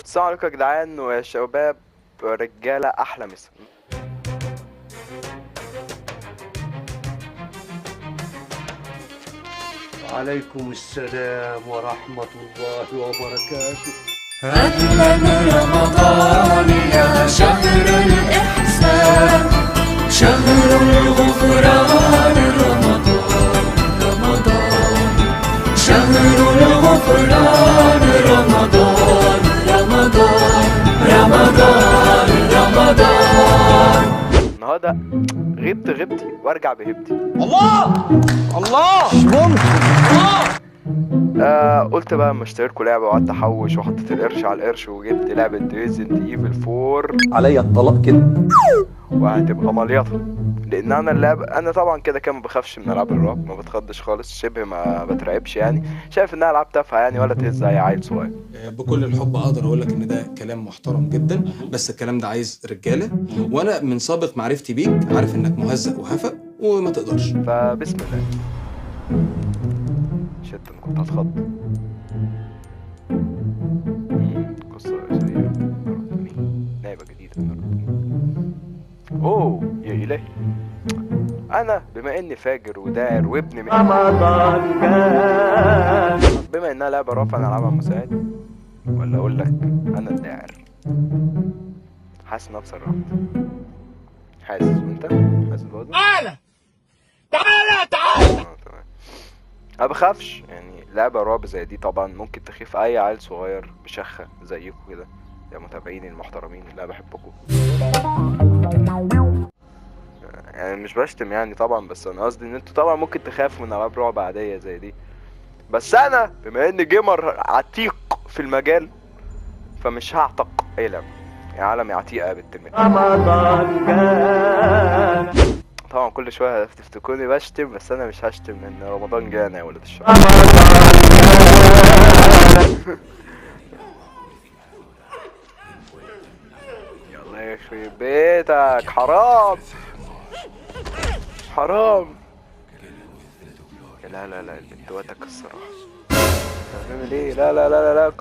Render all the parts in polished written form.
السلام عليكم يا جدعان ويا شباب، رجاله احلى مسا. وعليكم السلام ورحمة الله وبركاته. أهلا رمضان يا شهر الإحسان، شهر الغفران، رمضان رمضان، شهر الغفران، رمضان رمضان رمضان رمضان. النهارده غبتي وارجع بهبتي. الله مش ممكن. قلت بقى اما اشتريلكوا لعبه وقعدت احوش وحطيت القرش على القرش وجبت لعبه ريزنت ايفل 4 عليا الطلاق كده. وهتبقى مليطه، لان انا طبعا كده ما بخافش من العاب الرعب، ما بتخضش خالص، شبه ما بترعبش يعني. شايف انها العاب تافهه يعني ولا تهز اي عيل صغير. بكل الحب اقدر اقول لك ان ده كلام محترم جدا، بس الكلام ده عايز رجاله، وانا من سابق معرفتي بيك عارف انك مهزأ وهفق وما تقدرش. فبسم الله. شت انا كنت هتخض. قصة رئيسية لعبة جديدة. اوه يا الهي، انا بما اني فاجر وداعر وابن رمضان جاء. بما انها لعبة رعب انا العبها مساعد، ولا اقول لك انا الداعر. حاسس ان ابصر رعب، حاسس وانت حاسس برضه. تعالى تمام. انا بخافش يعني. لعبة رعب زي دي طبعا ممكن تخيف اي عيل صغير بشخة زيكم كده يا متابعيني المحترمين اللي انا بحبكم. يعني مش بشتم يعني طبعا، بس انا قصدي ان انتوا طبعا ممكن تخافوا من العاب رعب عادية زي دي، بس انا بما اني جيمر عتيق في المجال فمش هعتق اي لعبة. يا عالم عتيقة يا بنت المتر. رمضان جاء. طبعا كل شوية هتفتكروني بشتم، بس انا مش هشتم ان رمضان جانا يا ولد الشر. يلا يخرب بيتك، حرام حرام. لا البنت واتك الصراحة. هنعمل ايه؟ لا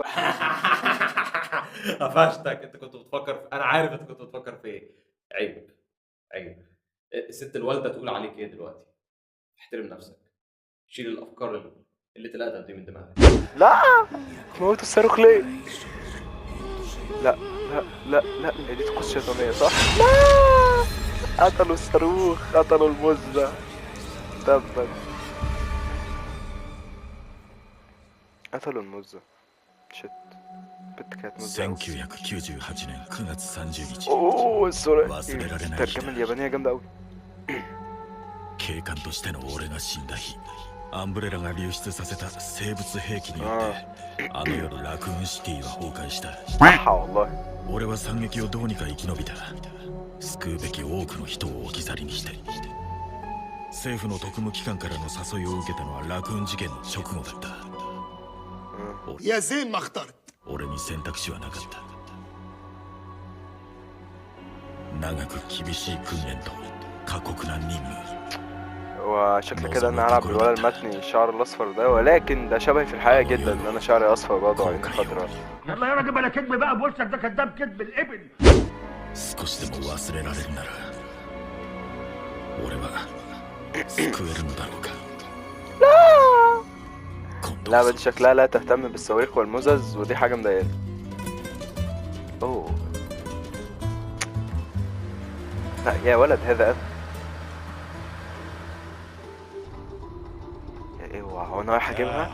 قفشتك. انت كنت بتفكر انا عارف انت كنت بتفكر في ايه. عيب. الست الوالده تقول عليك ايه دلوقتي؟ احترم نفسك، شيل الافكار اللي تلقتها دي من دماغك. لا موت الصاروخ ليه؟ لا هي دي طقوس شيطانية صح؟ لا قتلوا الصاروخ، قتلوا المزة، تبا قتلوا المزة. شت بنت كانت مزة. 1998年9月30日 اوه الصورة، 忘れられない日 الترجمة اليابانية جامدة اوي. 警官としての俺が死んだ日、アンブレラが流出させた生物兵器によってあの夜ラクーンシティは崩壊した。 صح والله. 俺は惨劇をどうにか生き延びた。救うべき多くの人を置き去りにして。政府の特務機関からの誘いを受けたのはラクーン事件の直後だった。يا زين ما اخترت. 俺に選択肢はなかった。長く厳しい訓練と過酷な任務。 وشكل كده انا هلعب بالولد المتني الشعر الاصفر ده، ولكن ده شبهي في الحقيقة جدا ان انا شعري اصفر برضه وعيني خضراء. يلا يا راجل بلا كذب بقى، بوشك ده كذاب كذب الابن. 少しでも忘れられるなら俺は救えるのだろうか。 اللعبة دي شكلها لا تهتم بالصواريخ والمزز، ودي حاجة مضايقاني. اوه لا يا ولد هذا يا اوعى، هو انا رايح اجيبها؟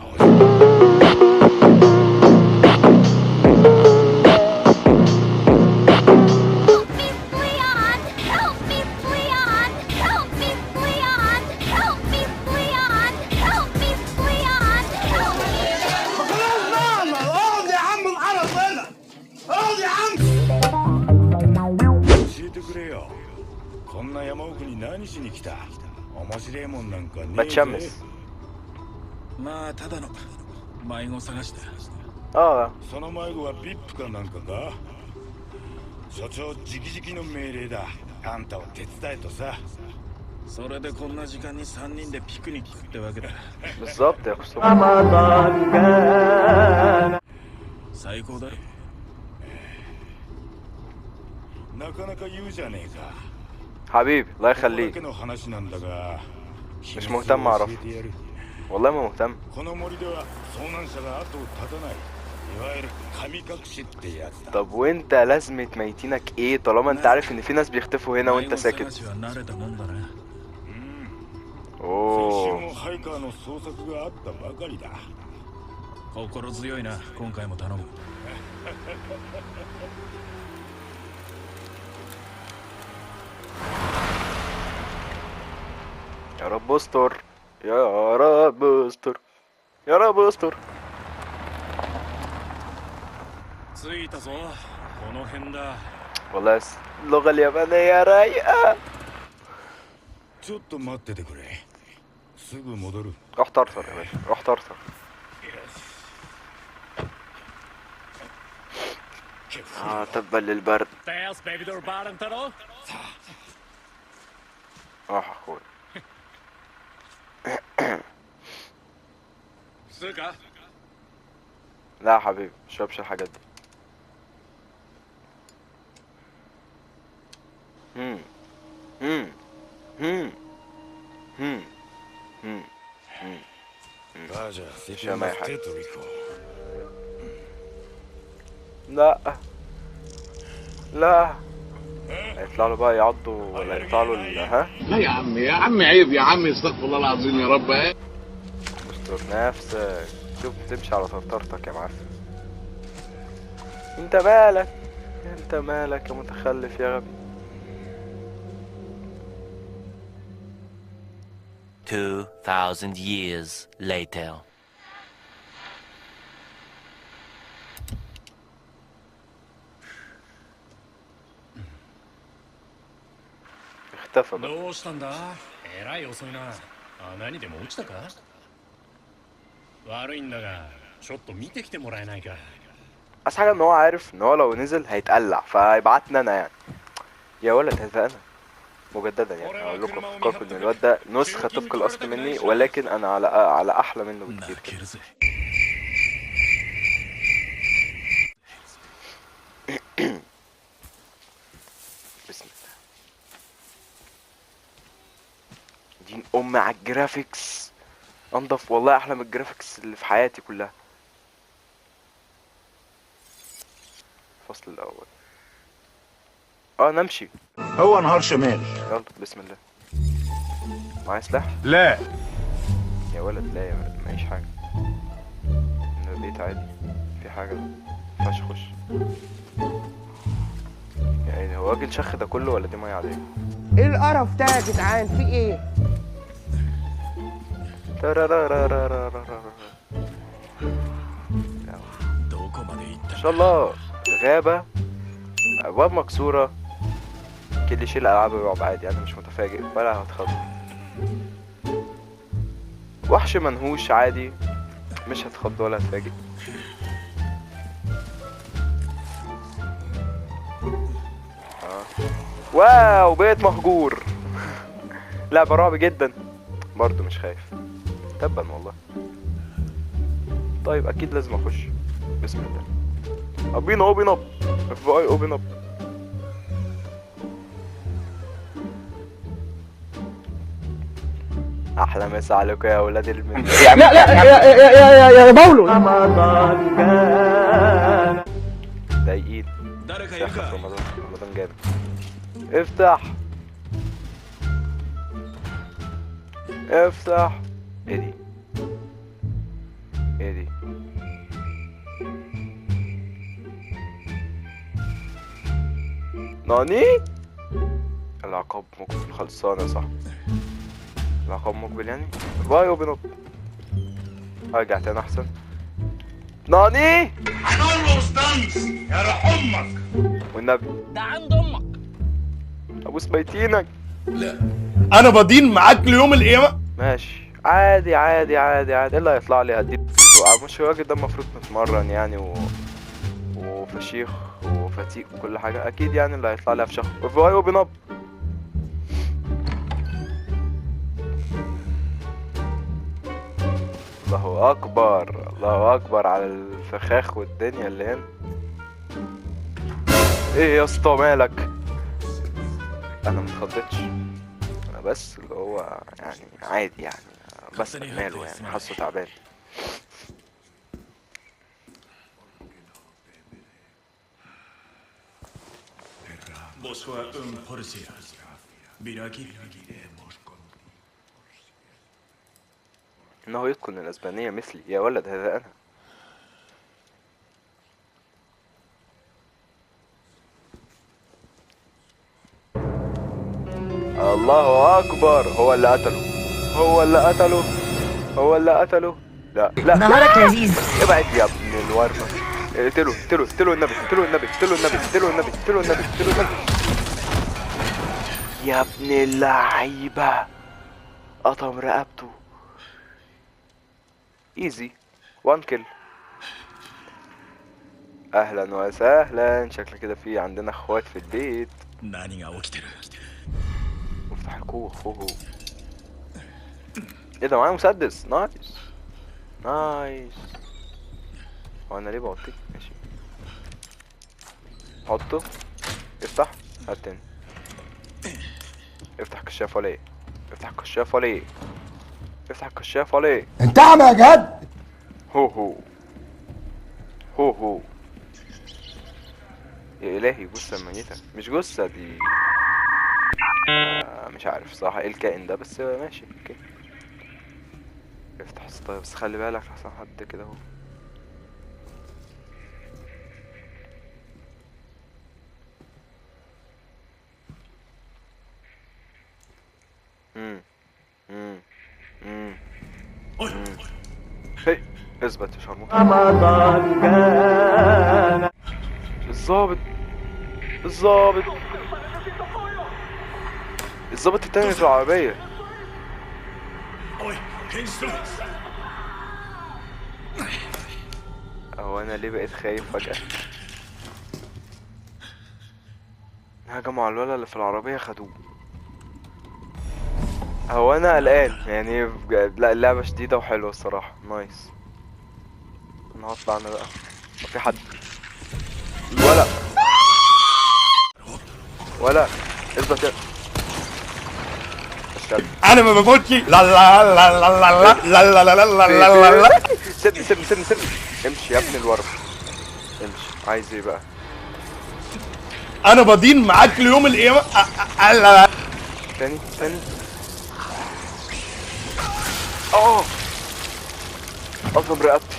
بتشمس. まあただの迷子探しだ。その迷子はビップかなんかか。所長直々の命令だ。あんたを手伝えとさ。それでこんな時間に3人でピクニックってわけだ。 بالظبط يا خصوصا. رمضان جاء. 最高だろ。なかなか言うじゃねえか。 حبيبي الله ここだ يخليك. けの話なんだが、 مش مهتم اعرف. 教えてやる。 والله ما مهتم. この森では遭難者が後を絶たない。いわゆる神隠しってやつだ。 طب وانت لازمة ميتينك ايه طالما انت عارف ان في ناس بيختفوا هنا وانت 迷子探 ساكت؟ しは慣れたもんだな。先週 اوه もハイカーの捜索があったばかりだ。 心強いな、今回も頼む。 يا رب استر يا رب استر يا رب استر. 着いたぞ、この辺だ。 والله اللغة اليابانية رايقة. ちょっと待っててくれ。すぐ戻る。 روح طرطر يا باشا روح طرطر. تبا للبرد. ダイアスベイビードルバーレンタロ。 روح اخوي. するか。 لا يا حبيبي مشربش الحاجات دي. هم هم هم هم هم هم. バージャー、セ知らないはいテトリコ。 لا لا هيطلع له بقى يعضوا ولا يقطع له ها؟ لا يا عم يا عم عيب يا عم استغفر الله العظيم يا رب. استر نفسك شوف تمشي على طرطرتك يا معفن. انت مالك انت مالك يا متخلف يا غبي. 2,000 years later. اختفى بقى. どうしたんだ。えらい遅いな。穴にでも落ちたか。悪いんだが、ちょっと見てきてもらえないか。 بس حاجة ان هو عارف ان هو لو نزل هيتقلع فيبعتنا انا يعني. يا ولد هذا انا مجددا يعني هقول لكم افكاركم ان الواد ده نسخة طبق الاصل مني ولكن انا على احلى منه 泣 بكتير. けるぜ。 بسم الله. دين على الجرافيكس انضف والله احلى من الجرافيكس اللي في حياتي كلها. الفصل الاول. نمشي. هو نهار شمال. يلا بسم الله. معايا سلاح؟ لا يا ولد لا يا ولد معيش حاجة. من البيت عادي. في حاجة مينفعش اخش. يعني هو راجل شخ ده كله ولا دي مية عادية؟ ايه القرف ده يا جدعان في ايه؟ ترارارارارارارارا. どこまで行った ما شاء الله غابة أبواب مكسورة. كل شيء الألعاب الرعب عادي أنا مش متفاجئ ولا هتخض. وحش منهوش عادي مش هتخض ولا هتفاجئ. واو بيت مهجور. لعبة رعب جدا برضو مش خايف تبا والله. طيب أكيد لازم أخش. بسم الله. أبينا أوبن أب اف اي أوبن أب. أحلى مسا عليكم يا ولاد المن. لا لا يا باولو. ضايقين 誰かいる داخل في か。 رمضان جامد. افتح افتح. ايه دي ايه دي؟ ناني؟ العقاب مقبل خلصانة صح. العقاب مقبل يعني باي اوبن اب. ارجع تاني احسن. ناني؟ هنقول له استنس يا روح امك. والنبي ده عند امك. ابوس بيتينك. انا بدين معاك ليوم القيامه. ماشي عادي عادي عادي عادي. ايه اللي هيطلع لي هديه؟ مش الراجل ده المفروض متمرن يعني وفشيخ وفتيق وكل حاجة أكيد يعني اللي هيطلع لي أفشخ. وفي أوبن أب. الله أكبر الله أكبر على الفخاخ والدنيا اللي هنا. إيه يا اسطى مالك؟ انا متخضتش، انا بس اللي هو يعني عادي يعني، بس ماله يعني، حاسه تعبان. انه يتقن الاسبانية مثلي يا ولد، هذا انا. الله اكبر، هو اللي قتله، هو اللي قتله، هو اللي قتله. لا لا نهارك لذيذ. ابعد يا ابن الورمة. اقتلوا اقتلوا اقتلوا النبي، اقتلوا النبي، اقتلوا النبي، اقتلوا النبي، اقتلوا النبي، اقتلوا النبي. يا ابن اللعيبة، قطم رقبته. ايزي 1 كيل. اهلا وسهلا، شكل كده في عندنا اخوات في البيت. افتح الكوخ. ايه ده، معايا مسدس. نايس نايس. هو انا ليه بوطيك؟ ماشي، حطه. افتح، هات تاني. افتح كشاف ولا ايه؟ افتح كشاف ولا ايه؟ افتح كشاف ولا ايه؟ انت اعمى يا جد. هو يا الهي، جثة ميتة، مش جثة دي. مش عارف صراحة ايه الكائن ده، بس ماشي اوكي. افتح الستاير بس خلي بالك لحسن حد كده اهو. هي اثبت يا شرموط. الظابط التاني في العربية. هو انا ليه بقيت خايف فجأة؟ هجموا على الولد اللي في العربية خدوه. هو انا قلقان يعني، لا اللعبة شديدة وحلوة الصراحة، نايس. انا هطلع انا بقى، في حد ولا اثبت يا انا ما بموتش. لا لا لا لا لا لا لا لا لا لا لا. سيبني امشي يا ابن الورم، امشي. عايز ايه بقى؟ انا بدين معاك ليوم القيامة. تاني اضرب رقبتي.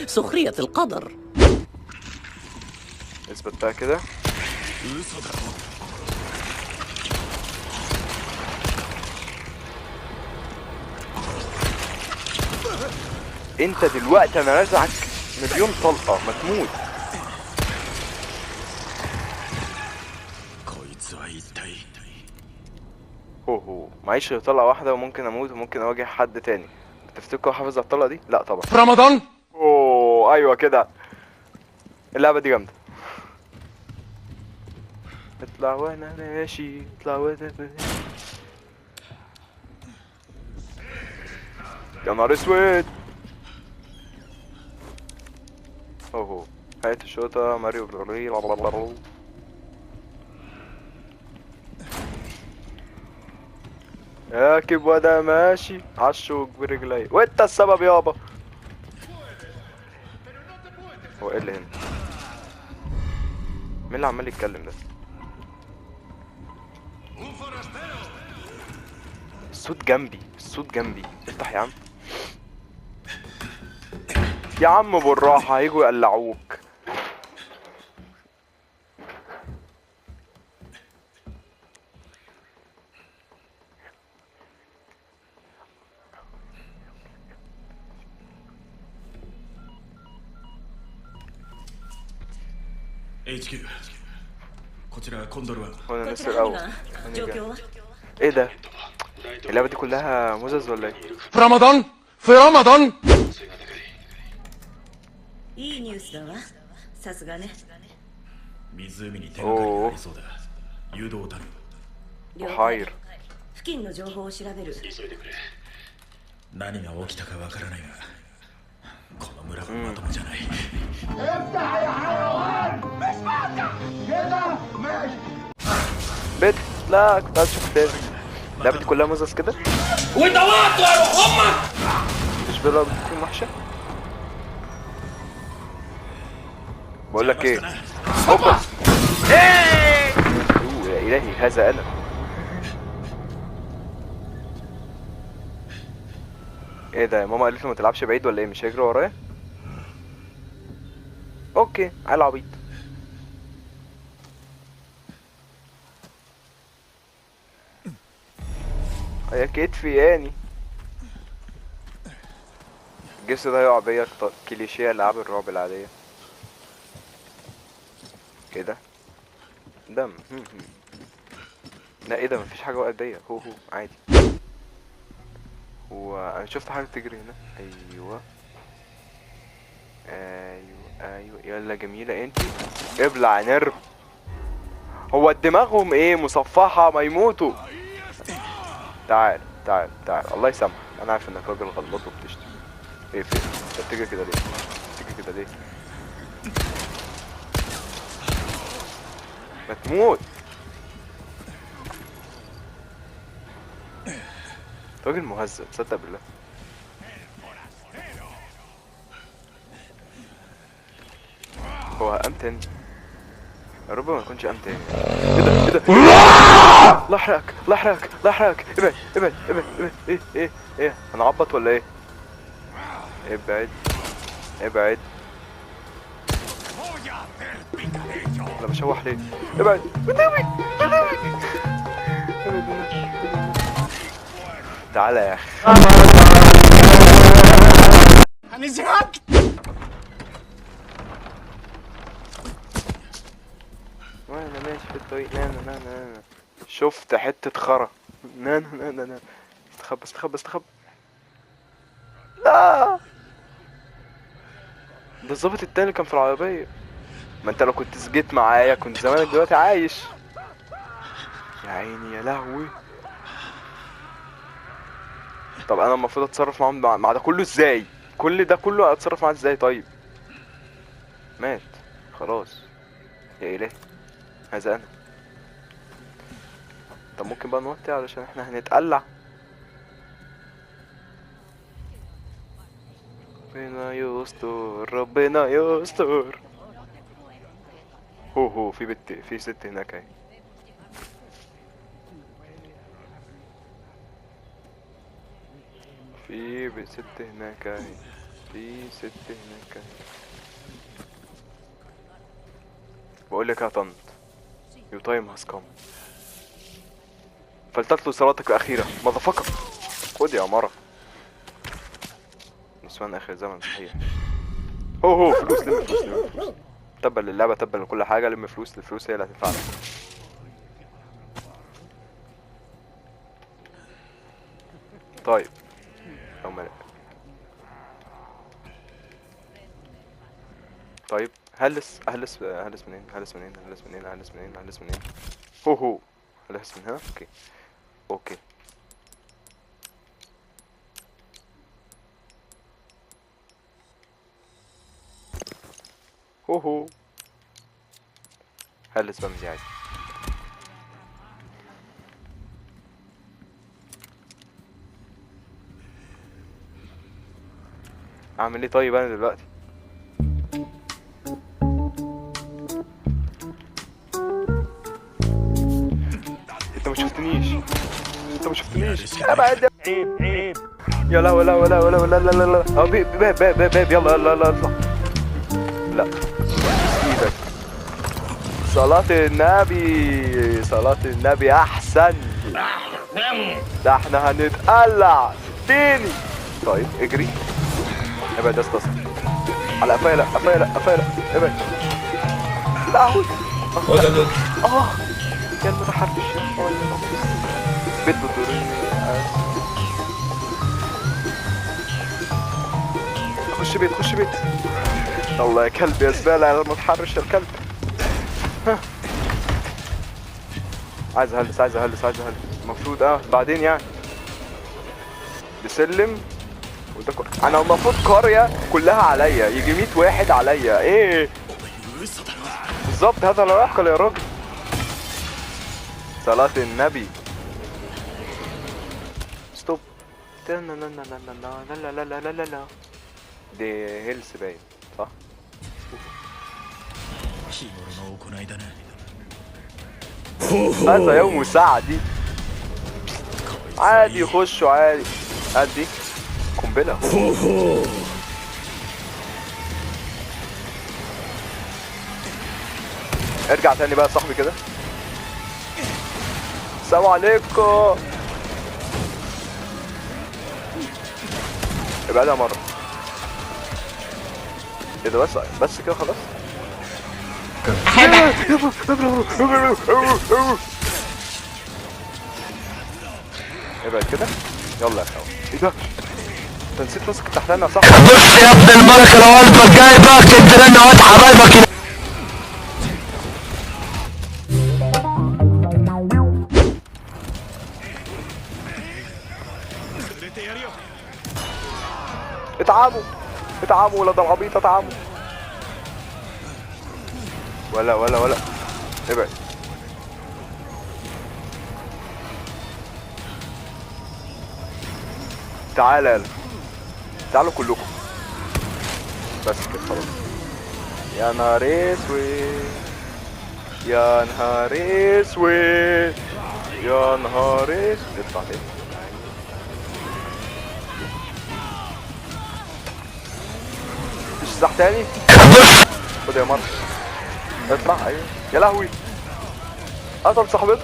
سخرية القدر. اثبت بقى كده. انت دلوقتي انا رازعك مليون طلقة، ما تموت. هو معيش غير طلقة واحدة، وممكن اموت وممكن اواجه حد تاني. تفتكروا حافظ على الطلقة دي؟ لا طبعا. في رمضان. اوه ايوه كده، اللعبة دي جامدة. اطلع وانا ماشي، اطلع وانا ماشي. يا نهار اسود. اوه هات الشوطة ماريو بروري. راكب وانا ماشي عالشوك برجلي، وانت السبب يابا. هو ايه اللي هنا؟ مين اللي عمال يتكلم ده؟ الصوت جنبي. افتح يا عم، يا عم بالراحة، هيجوا يقلعوك. HQ こちらコンドル1。 هو انا نسر اول. ايه ده؟ اللعبة دي كلها مزز ولا ايه؟ في رمضان. في رمضان. いいニュースだわ。さすがね。湖に手がかりがありそうだ。誘導を頼む。محير. 付近の情報を調べる。急いでくれ。何が起きたかわからないが、この村はまともじゃない。 بت لا كنت عايز اشوف تاني. اللعبة دي كلها مزز كده. وانت وقت يا روح امك. مش بلا بتكون وحشة. بقول لك ايه؟ هوبا. ايه يا الهي هذا انا. ايه ده يا ماما قالت لي ما تلعبش بعيد ولا ايه؟ مش هيجري ورايا؟ اوكي على عبيط. يا كتفي يعني. الجبس ده هيقع بيا كليشيه العاب الرعب العاديه كده. دم. لا ايه ده مفيش حاجه وقعت بيا. هو عادي. وانا شفت حاجه تجري هنا. ايوه ايوه يلا جميله انتي. ابلع نرف. هو دماغهم ايه مصفحه ما يموتوا. تعال تعال تعال الله يسامحك. انا عارف انك راجل غلط وبتشتم. ايه فين انت بتجري كده ليه؟ بتجري كده ليه؟ ما تموت. راجل مهزأ تصدق بالله. هو قام تاني. يا رب ما يكونش قام تاني. ايه ده ايه ده؟ الله يحرقك الله يحرقك الله يحرقك. ابعد ابعد ابعد ابعد. ايه انا عبط ولا ايه؟ ابعد ابعد. انا بشوح ليه؟ ابعد ابعد تعالى يا اخي. انا زهقت. وانا ماشي في الطريق نانا شفت حتة خرا. نانا استخبى. لا ده الظابط التاني اللي كان في العربية. ما انت لو كنت سجيت معايا كنت زمانك دلوقتي عايش. يا عيني يا لهوي. طب انا المفروض اتصرف معاهم مع ده كله ازاي؟ كل ده كله اتصرف معاه ازاي طيب؟ مات خلاص يا الهي هذا انا. طب ممكن بقى نوطي علشان احنا هنتقلع. ربنا يستر ربنا يستر. هو في ست هناك اهي. في ست هناك اهي. في ست هناك اهي. بقول لك يا طنط يو تايم هاز كام. فلتتلو صلاتك الأخيرة مضفقة. خد يا مرة. نسوان آخر زمن صحيح. هو فلوس. لم فلوس. تبا للعبة تبا لكل حاجة. لم فلوس. الفلوس هي اللي هتنفعنا. طيب أو ملك. طيب هلس منين؟ هلس منين؟ هو هلس من هنا. اوكي هو هلس بقى من دي عادي. اعمل ايه طيب انا دلوقتي؟ انت ما شفتنيش ابعد. عيب يا لا ولا اه باب يلا اطلع. لا ايدك. صلاة النبي احسن. ده احنا هنتقلع تاني. طيب اجري ابعد يا اسطى. على قفايا ابعد. لا يا المتحرش بيت بدورين. خش بيت. الله يا كلب يا زبالة يا المتحرش يا الكلب. عايز اهلس المفروض بعدين يعني بسلم. وده انا المفروض قرية كلها عليا. يجي 100 واحد عليا. ايه بالظبط هذا لا يعقل يا راجل. صلاة النبي. ستوب. لا دي هيلث باين صح؟ هذا يوم ساعة دي عادي يخشوا عادي. ادي قنبلة. ارجع تاني بقى يا صاحبي كده. السلام عليكم. ابعدها مرة. ايه ده بس كده خلاص. ابعد كده. يلا يا اخوان. ايه ده؟ انت نسيت ماسك تحتنا صح؟ بص يا ابن الملك لو قلبك جايبك تدرن واد حبايبك. اتعاموا ولاد العبيط اتعاموا. ولا ابعد. تعالى تعالوا كلكم بس كده خلاص. يا نهار اسود يا نهار اسود يا نهار اسود. اطلع تاني. تشزح تاني. خد يا مرة. اطلع. ايوه يا لهوي. قتل صاحبته.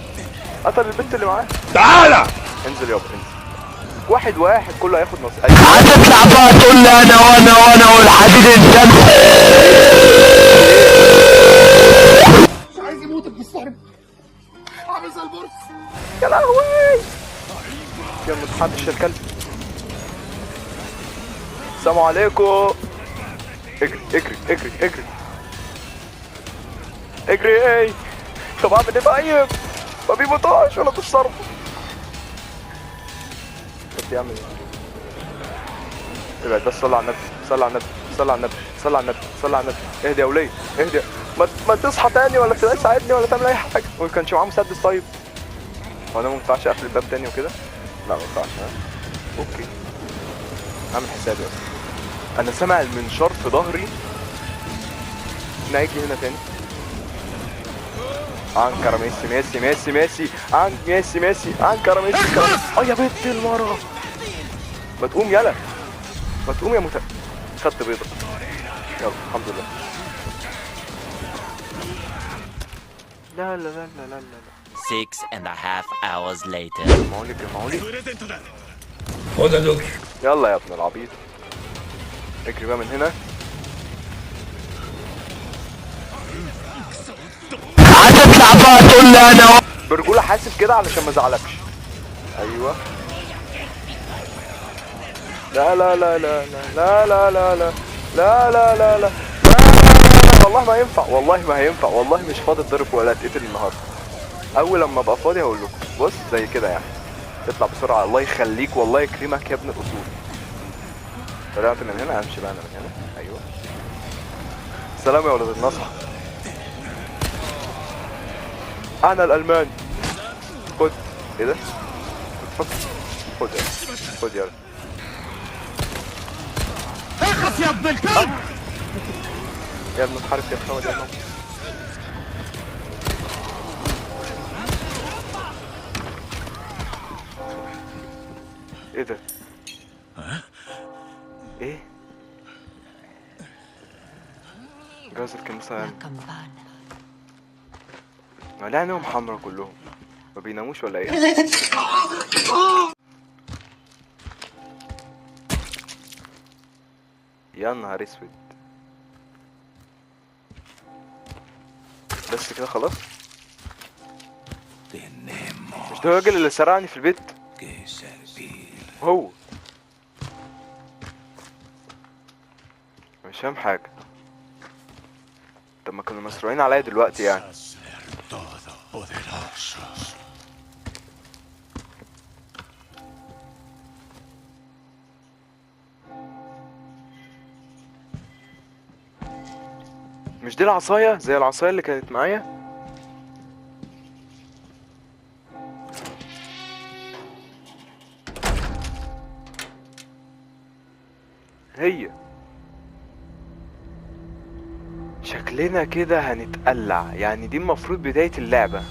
قتل البنت اللي معاه. تعالى انزل يابا انزل. واحد كله هياخد نص. هتطلع بقى تقول لي انا والحديد الدم. مش عايز يموتك في الصرب. عامل زي البرص. يا لهوي يا متحدش الكلب. السلام عليكم. اجري ايه. طب اعمل ايه طيب؟ ما بيموتوش ولا تتصرف. طب يعمل ايه؟ ابعد بس. صلي على النبي. اهدي يا وليه اهدي. ما تصحى تاني ولا تساعدني ولا تعمل اي حاجه. ما كانش معاه مسدس طيب. هو انا ما ينفعش اقفل الباب تاني وكده؟ لا ما ينفعش. اوكي اعمل حسابي اصلا. انا سامع المنشار في ظهري. نيجي هنا تاني. انكر ميسي انكر ميسي. يا بنت المرة. ما تقوم يلا. ما تقوم يا خدت بيضة. يلا الحمد لله. لا 6.5 hours later. معولي. خد يا دوكي. يلا يا ابن العبيط. اجري بقى من هنا. هتطلع بقى تقول لي انا برجولة حاسب كده علشان ما ازعلكش. ايوه. لا والله ما ينفع. والله مش فاضي اتضرب ولا اتقتل النهارده. اول لما ابقى فاضي هقول لكم. بص زي كده يعني. تطلع بسرعه. الله يخليك والله يكرمك يا ابن الاصول. طلعت من هنا. امشي بقى انا من هنا. ايوه. سلام يا ولد النصح. انا الالماني. خد. ايه ده؟ خد يلا. اخف يا ابن الكلب. يا ابن الحارس يا محمد يا ابن. ايه ده؟ ايه؟ جواز الكنيسة ليه عينيهم حمرا كلهم؟ ما بيناموش ولا ايه؟ يا نهار اسود. بس كده خلاص. مش ده الراجل اللي سرقني في البيت؟ هو مش فاهم حاجة. طب ما كانوا مسروقين عليا دلوقتي يعني. مش دي العصاية زي العصاية اللي كانت معايا؟ شكلنا كده هنتقلع، يعني دي المفروض بداية اللعبة.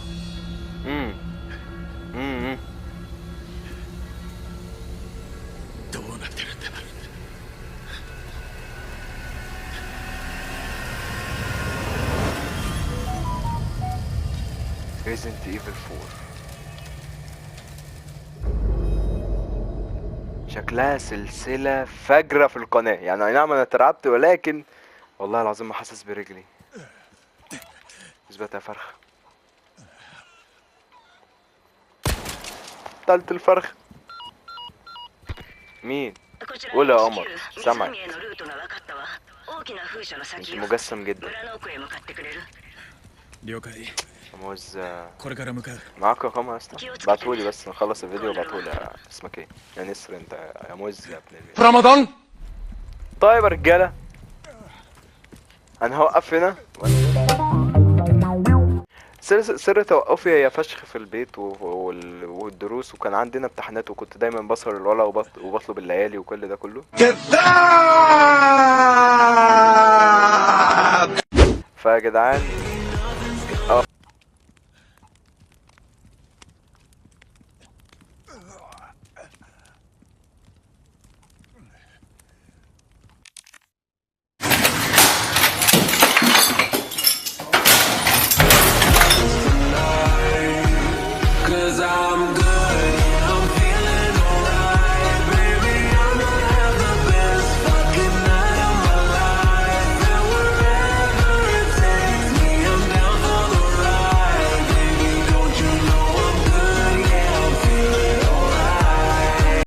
Resident Evil 4 شكلها سلسلة فجرة في القناة، يعني اي نعم انا اترعبت، ولكن والله العظيم ما حاسس برجلي. اثبت يا فرخة. قتلت الفرخ. مين؟ قول يا قمر، سامعك. انت مجسم جدا. موز معاك يا قمر اصلا؟ بعتهولي بس نخلص الفيديو وبعتهولي. اسمك ايه؟ يا نسر انت يا موز يا ابن في رمضان. طيب يا رجالة انا هوقف هنا. سر توقفي هي فشخ في البيت والدروس، وكان عندنا امتحانات وكنت دايما بسهر الولا وبطلب الليالي وكل ده كله. كذاب. فيا جدعان